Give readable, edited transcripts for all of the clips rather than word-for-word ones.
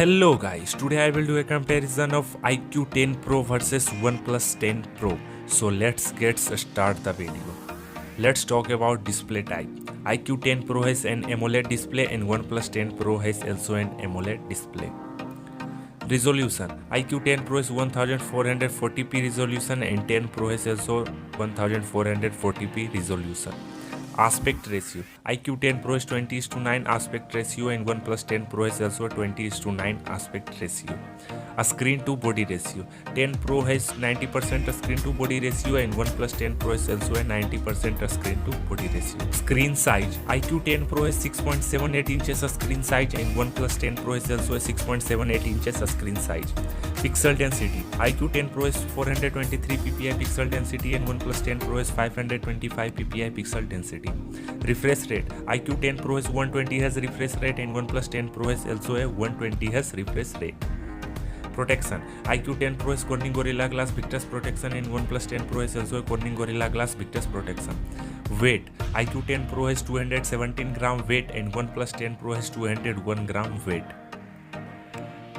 Hello guys, today I will do a comparison of Iqoo 10 Pro versus OnePlus 10 Pro. So let's get start the video. Let's talk about display type. Iqoo 10 Pro has an AMOLED display and OnePlus 10 Pro has also an AMOLED display. Resolution. Iqoo 10 Pro is 1440p resolution and 10 Pro has also 1440p resolution. Aspect ratio. Iqoo 10 Pro is 20:9 aspect ratio and OnePlus 10 Pro is also 20:9 aspect ratio. A screen to body ratio. 10 Pro has 90% screen to body ratio and OnePlus 10 Pro is also a 90% screen to body ratio. Screen size. Iqoo 10 Pro is 6.78 inches screen size and OnePlus 10 Pro is also a 6.78 inches screen size. Pixel density. Iqoo 10 Pro is 423 ppi pixel density and OnePlus 10 Pro is 525 ppi pixel density. Refresh rate. Iqoo 10 Pro is 120 Hz refresh rate and OnePlus 10 Pro is also a 120 Hz refresh rate. Protection. Iqoo 10 Pro is Corning Gorilla Glass Victus protection and OnePlus 10 Pro is also a Corning Gorilla Glass Victus protection. Weight. Iqoo 10 Pro has 217 gram weight and OnePlus 10 Pro has 201 gram weight.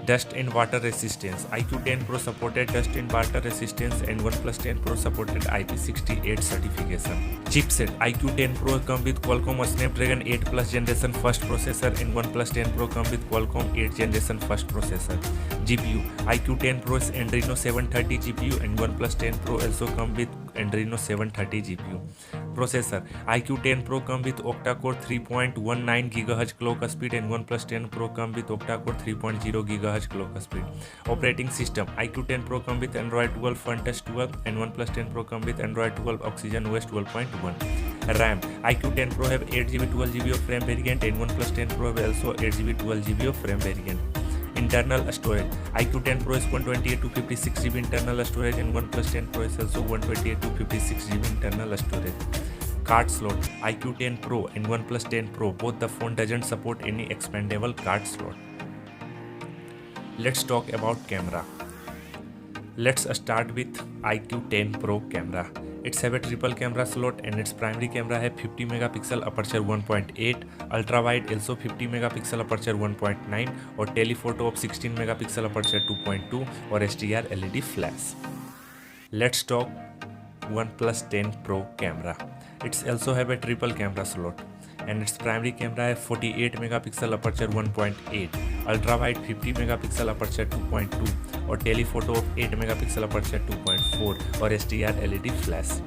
Dust and water resistance. Iqoo 10 Pro supported dust and water resistance and OnePlus 10 Pro supported IP68 certification. Chipset. Iqoo 10 Pro come with Qualcomm Snapdragon 8 Plus Generation first processor and OnePlus 10 Pro come with Qualcomm 8 Generation first processor. GPU. Iqoo 10 Pro is Adreno 730 GPU and OnePlus 10 Pro also come with Adreno 730 GPU. Processor. Iqoo 10 Pro come with octa-core 3.19 GHz clock speed and OnePlus 10 Pro come with octa-core 3.0 GHz clock speed. Operating system. Iqoo 10 Pro come with Android 12 FunTouch 12 and OnePlus 10 Pro come with Android 12 Oxygen OS 12.1. RAM. Iqoo 10 Pro have 8GB 12GB of RAM variant and OnePlus 10 Pro have also 8GB 12GB of RAM variant. Internal storage. Iqoo 10 Pro is 128 to 56GB internal storage and OnePlus 10 Pro is also 128 to 56GB internal storage. Card slot. Iqoo 10 Pro and OnePlus 10 Pro, both the phone doesn't support any expandable card slot. Let's talk about camera. Let's start with Iqoo 10 Pro camera. It's have a triple camera slot and its primary camera have 50 megapixel aperture 1.8, ultra wide also 50 megapixel aperture 1.9 or telephoto of 16 megapixel aperture 2.2 or HDR LED flash. Let's talk OnePlus 10 Pro camera. It's also have a triple camera slot and its primary camera have 48 megapixel aperture 1.8, ultra wide 50 megapixel aperture 2.2 or telephoto of 8 megapixel aperture 2.4 or HDR LED flash.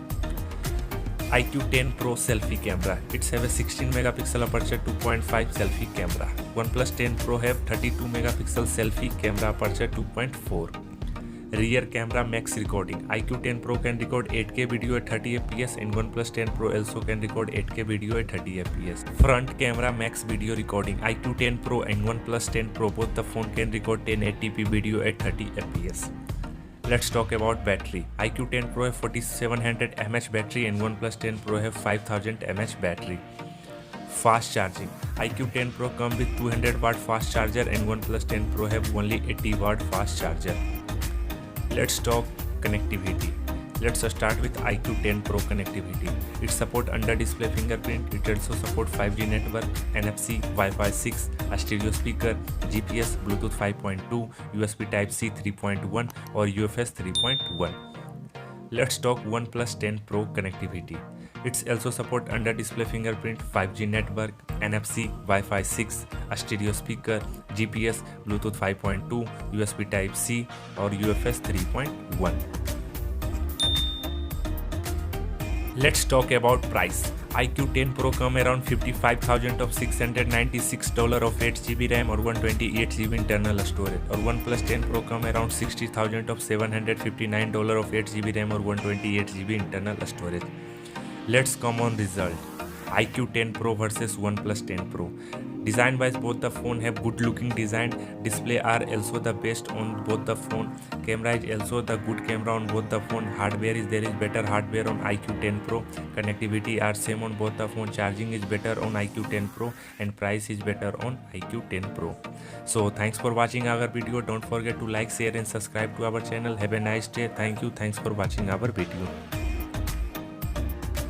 Iqoo 10 Pro selfie camera. It's have a 16 megapixel aperture 2.5 selfie camera. OnePlus 10 Pro have 32 megapixel selfie camera aperture 2.4. Rear camera max recording. Iqoo 10 Pro can record 8K video at 30 fps and OnePlus 10 Pro also can record 8K video at 30 fps. Front camera max video recording. Iqoo 10 Pro and OnePlus 10 Pro, both the phone can record 1080p video at 30 fps. Let's talk about battery. Iqoo 10 Pro have 4700 mAh battery and OnePlus 10 Pro have 5000 mAh battery. Fast charging. Iqoo 10 Pro come with 200 watt fast charger and OnePlus 10 Pro have only 80 watt fast charger. Let's talk connectivity. Let's start with Iqoo 10 Pro connectivity. It support under display fingerprint. It also support 5G network, NFC, Wi-Fi 6, a stereo speaker, GPS, Bluetooth 5.2, USB Type-C 3.1 or UFS 3.1. Let's talk OnePlus 10 Pro connectivity. It's also support under display fingerprint, 5G network, NFC, Wi-Fi 6, a stereo speaker, GPS, Bluetooth 5.2, USB Type-C or UFS 3.1. Let's talk about price. Iqoo 10 Pro come around $55,000 of $696 of 8GB RAM or 128GB internal storage, or OnePlus 10 Pro come around $60,000 of $759 of 8GB RAM or 128GB internal storage. Let's come on result. Iqoo 10 Pro versus OnePlus 10 Pro. Design wise, both the phone have good looking design. Display are also the best on both the phone. Camera is also the good camera on both the phone. Hardware is there is better hardware on Iqoo 10 Pro. Connectivity are same on both the phone. Charging is better on Iqoo 10 Pro and price is better on Iqoo 10 Pro. So thanks for watching our video. Don't forget to like, share and subscribe to our channel. Have a nice day. Thank you. Thanks for watching our video.